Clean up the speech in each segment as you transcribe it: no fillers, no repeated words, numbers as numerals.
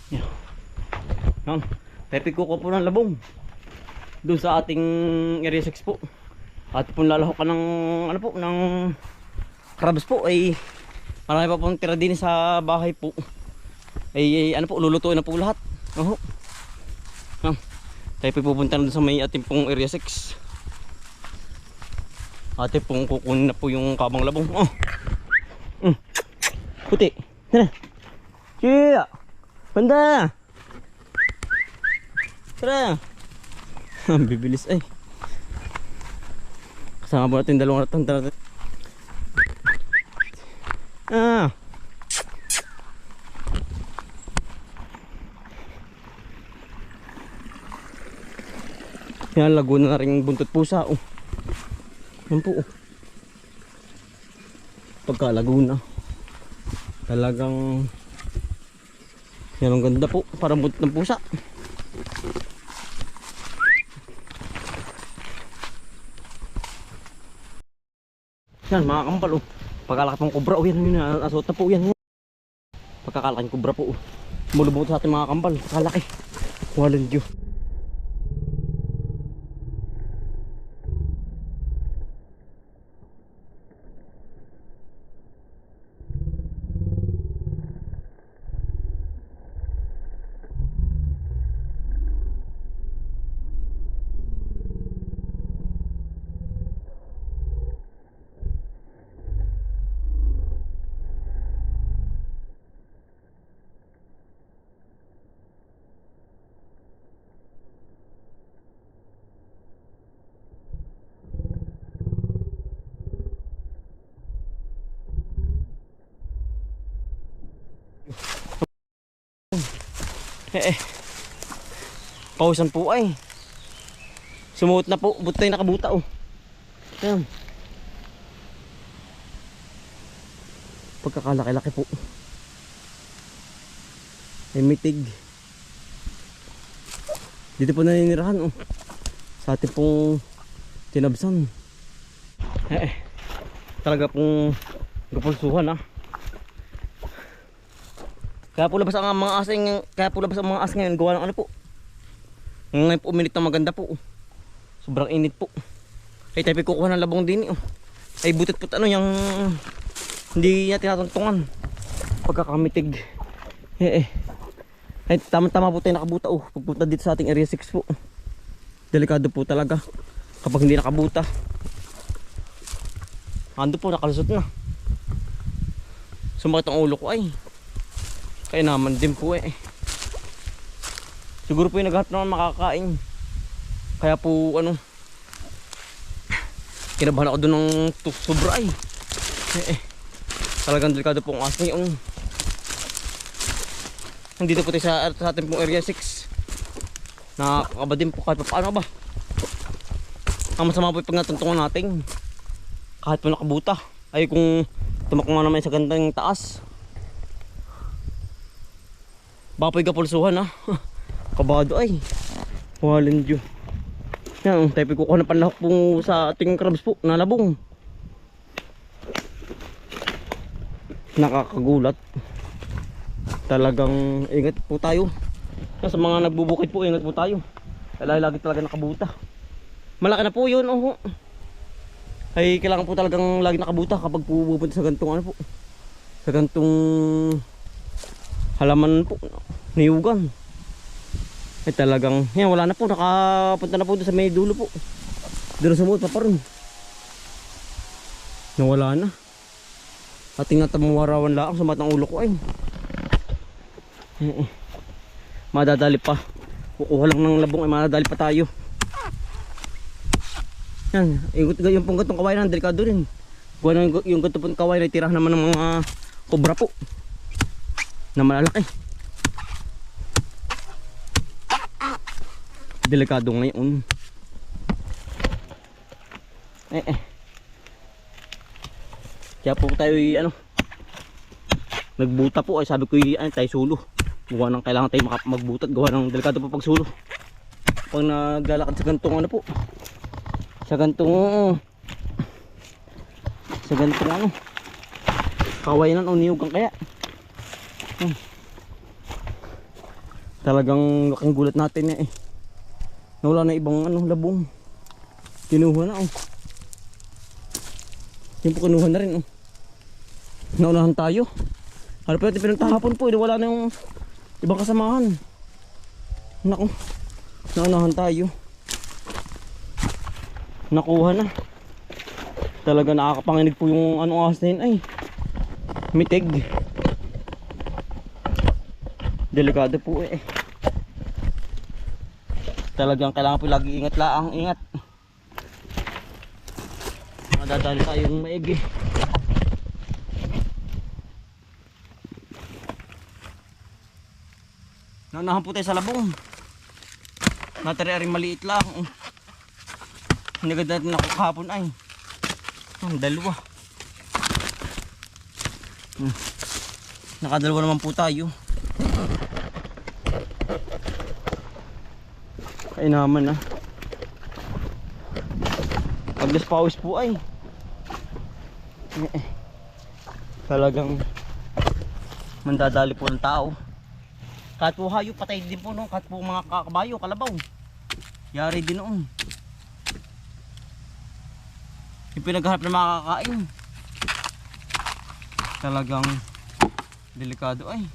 Yan. Yan. Pepe ko po ng labong. Doon sa ating area 6 po. At po lalahok ka ng ano po, ng crabs po ay marami pa pong tira din sa bahay po. Ay ano po, lulutuin na po lahat. Oho. Yan. Tayo po pupunta na doon sa may ating pong area 6. Ate pong kukunin na po yung kabang labong. Oh. Puti. Tara. Siya. Banda. Tara. Bibilis ay. Kasama po natin dalawang ratang. Tara. Ah. Yan, Laguna na rin buntot pusa. Oh. Yan po. Oh. Pagka Laguna. Talagang yan ang ganda po. Parang buntot ng pusa. Yan mga kampal. Oh. Pagkalaki pong kubra. Oh, yan yun. Asot na po yan. Pagkakalaking kubra po. Oh. Mulubot sa ating mga kampal. Kalaki. Walang Diyo. Pausan po ay. Sumuot na po. Butay nakabuta oh. Ayan. Pagkakalaki-laki po. Ay mitig. Dito po naninirahan oh. Sa ating pong tinabsan. Talaga pong gapulsuhan ah. Kaya po labas ang mga asing, ngayon gawa ng ano po. Ngayon po uminit na maganda po. Sobrang init po. Ay tayo kukuha ng labong din oh. Ay butit po ano yung hindi niya tinatuntungan. Pagkakamitig. Ay tama-tama po tayo nakabuta oh. Pagpunta dito sa ating area 6 po. Delikado po talaga kapag hindi nakabuta. Ando po nakalusot na. Sumakit ang ulo ko ay. Kaya naman din po eh. Siguro po yung naghahanap naman makakain. Kaya po ano, kinabahan ako doon ng sobra ay. Talagang delikado po ang aso ngayon. Nandito po tayo sa ating pong area 6. Nakakaba din po kahit pa paano ba. Ang masama po yung pag natuntungan natin. Kahit po nakabuta. Ay kung tumakma naman sa gandang taas. Bapoy kapulsuhan ha. Kabado ay. Walang Diyo. Yan, tayo kukuha ng panlahok po sa ating crabs po. Nalabong. Nakakagulat. Talagang ingat po tayo. Sa mga nagbubukid po, ingat po tayo. Lagi talaga nakabuta. Malaki na po yun. Oh. Ay kailangan po talagang lagi nakabuta kapag pupunta sa gantong ano po. Sa gantong halaman po, niyugan. Ay talagang, yan wala na po, nakapunta na po doon sa may dulo po. Doon sumuot pa rin. Nawala na. Ating natamawarawan lang, sumat ng ulo ko ay. Madadali pa. Kukuha lang ng labong ay madadali pa tayo. Yan, yung pong gantong kawain na delikado rin. Yung gantong pong kawain ay tirahan naman ng mga kobra po na malalaki. Delikado ngayon. Kaya po tayo ano, nagbuta po ay sabi ko ano, tayo sulo. Gawa ng kailangan tayo magbutat, gawa ng delikado po pag sulo. Pag naglalakad sa gantong ano po. Sa gantong ano, kawayanan o niyugan kaya. Talagang laking gulat natin eh. Nawala na ibang ano, labong. Kinuha na oh. Yung po kinuha na rin oh. Naunahan tayo. Ano pa natin pinagtahapon po, wala na yung ibang kasamahan. Naku, naunahan tayo. Nakuha na. Talaga nakakapanginig po yung ano ahas na yun ay. Mitig. Delikado po eh. Talagang kailangan po lagi ingat laang, ingat. Madadali tayong maigi. Naunahan po tayo sa labong. Natari rin maliit lang. Hindi agad natin ako kahapon ay. Dalawa. Nakadalawa naman po tayo. Kainaman na. Pagdas pawis po ay. Talagang mandadali po ng tao. Kahit po hayop, patay din po no. Kahit po mga kakabayo, kalabaw, yari din noon. Yung pinagharap na makakain. Talagang delikado ay.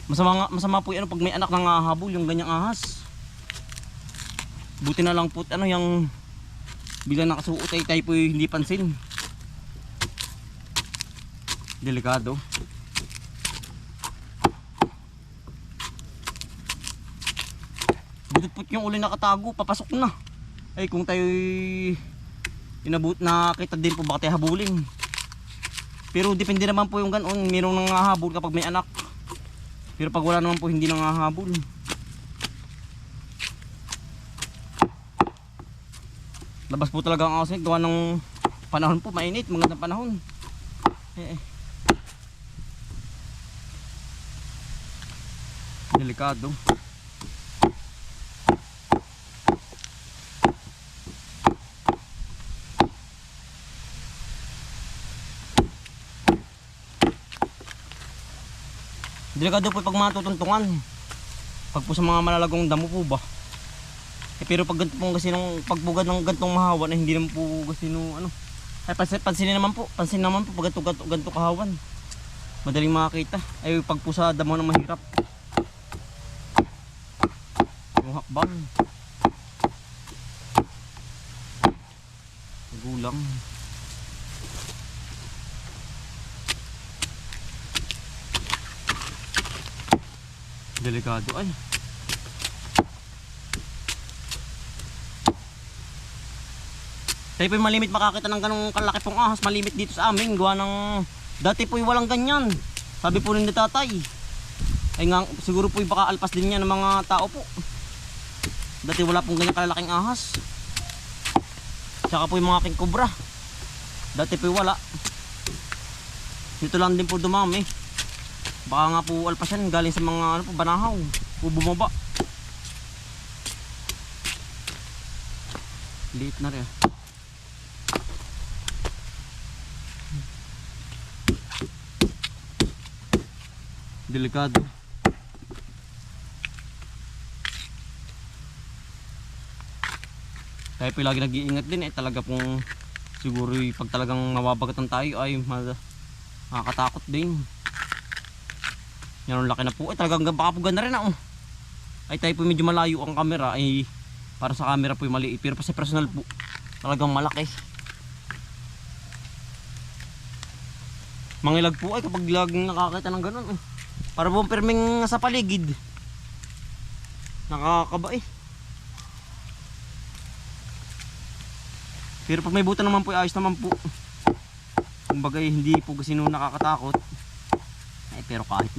Masama po yan pag may anak nang hahabol yung ganyang ahas. Buti na lang po ano yung biglang nakasuot ay tayo po hindi pansin. Delikado. Budot yung uli nakatago, papasok na. Ay kung tayo inabot na kita din po baka tayo habulin. Pero depende naman po yung ganon, mayroong nangahabol kapag may anak. Pero pag wala naman po hindi nangahabol. Labas po talaga ang asin, gawa ng panahon po, mainit, magandang panahon. Delikado. Delikado po pag matutuntungan. Pag po sa mga malalagong damo po ba. Pero pag ganito po kasi nung pagpugad ng gantong mahawan ay hindi naman po kasi no ano. Ay pansin naman po pag ganito kahawan. Madaling makakita. Ay pag po sa damo na mahirap. Yung hakbang. Gulang. Delikado ay. Tayo po'y malimit makakita ng ganong kalaki pong ahas. Malimit dito sa amin. Gawa ng dati po'y walang ganyan. Sabi po ni tatay. Ay nga siguro po'y baka alpas din yan ng mga tao po. Dati wala pong ganyan kalalaking ahas. Tsaka po'y mga king cobra. Dati po'y wala. Dito lang din po dumami. Baka nga po alpas yan galing sa mga ano po, banahaw. O bumaba. Liit na rin. Delikado. Tayo po lagi nag-iingat din talaga pong siguro pag talagang mababagatan tayo ay makakatakot din. Yan ang laki na po talagang baka po ganda rin ay tayo po medyo malayo ang camera ay para sa camera po maliit pero sa personal po talagang malaki. Mangilag po ay kapag laging nakakita ng ganun para buong perming sa paligid. Nakakaba Pero pag may buta naman po ayos naman po. Kumbaga hindi po kasi nung nakakatakot. Ay pero kahit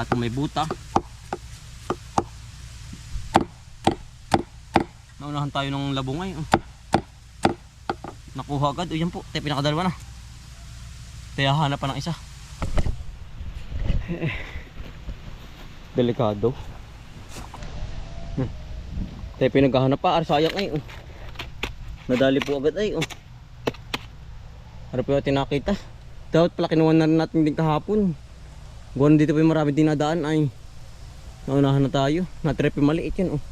kung may buta. Naunahan tayo ng labungay. Nakuha agad. Yan po, tayo pinakadalawa na. Tayo hanap pa ng isa. Delikado. Tayo pinaghahanap pa. Sayang nadali po agad Ano po yung tinakita? Dapat pala kinuha na rin natin din kahapon. Buwan dito pa yung marami dinadaan ay naunahan na tayo. Natrip yung maliit yun oh.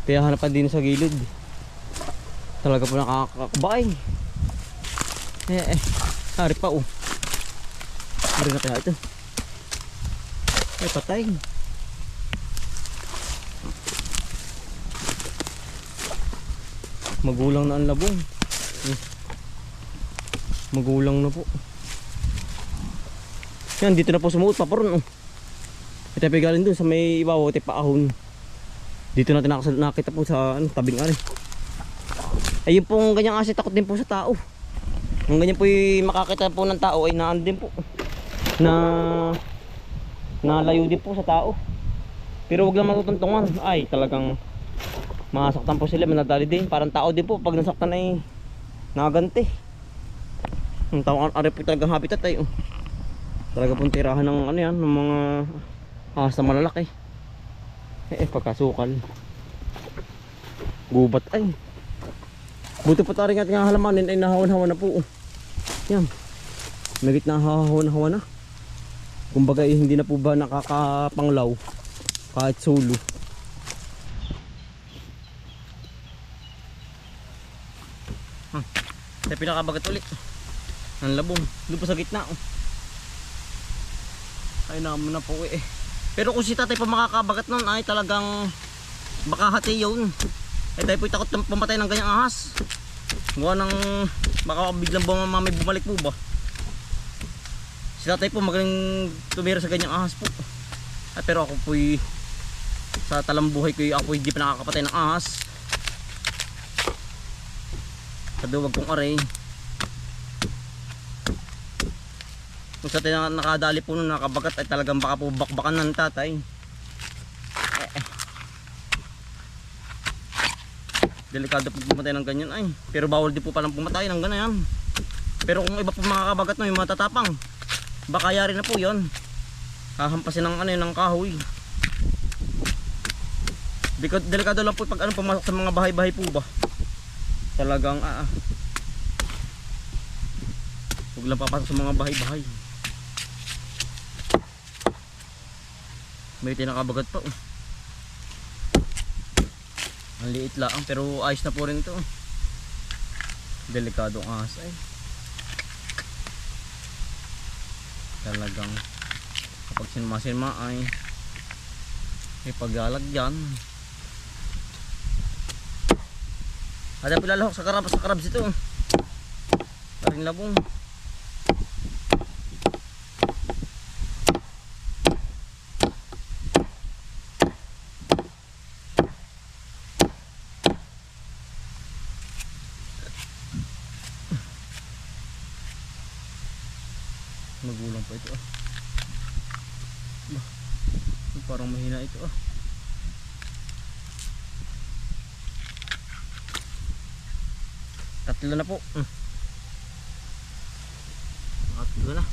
Kaya hanapan din sa gilid. Talaga po nakakakabay. Hari pa oh. Hari na kaya ito. Ay patay. Magulang na ang labong. Magulang na po. Yan, dito na po sumuot paparon oh. Ito pa galing dun sa may ibabaw, ito paahon. Dito natin nakita po sa tabing ari. Ayun pong ganyang kasi takot din po sa tao. Ang ganyan po yung makakita po ng tao ay naan din po. Nalayo din po sa tao. Pero wag lang matutuntungan. Ay talagang masaktan po sila, manadali din. Parang tao din po pag nasaktan ay nagaganti. Ang tao ari po talagang habitat ay talaga pong tirahan ng ano yan, ng mga ahas na malalaki. Pagkasukal gubat ay buto pa tayo nga nga halamanin ay nahawan-hawan na po yan, magit na hahawan-hawan na. Kumbaga hindi na po ba nakakapanglaw kahit solo. Tayo pinakabagat ulit ang labong doon po sa gitna ay naman na po Pero kung si tatay pa makakabagat nun ay talagang baka hati yun. Tayo po'y takot ng pamatay ng ganyang ahas. Gawa ng baka biglang may bumalik po ba. Si tatay po magaling tumira sa ganyang ahas po. Pero ako po'y sa talambuhay ko ako po'y hindi pa nakakapatay ng ahas. Sa duwag kong aray. Kung sa tayo nakadali po nung nakabagat ay talagang baka po bakbakan ng tatay. Delikado po pumatay ng ganyan ay. Pero bawal din po palang pumatay ng ganyan. Pero kung iba po makakabagat no, yung matatapang, baka yari na po yon. Hahampasin ng ano yun, ng kahoy. Delikado lang po pag ano pumasok sa mga bahay-bahay po ba. Talagang huwag lang papasok sa mga bahay-bahay. May tinakabagat pa Ang liit lang pero ayos na po rin ito Delikadong ahas ay. Talagang kapag sinma ay may paglalagyan. Ada pilalahok sa karabs ito Taring labong. Magulang pa ito parang mahina ito Tatlo na po. Tatlo na.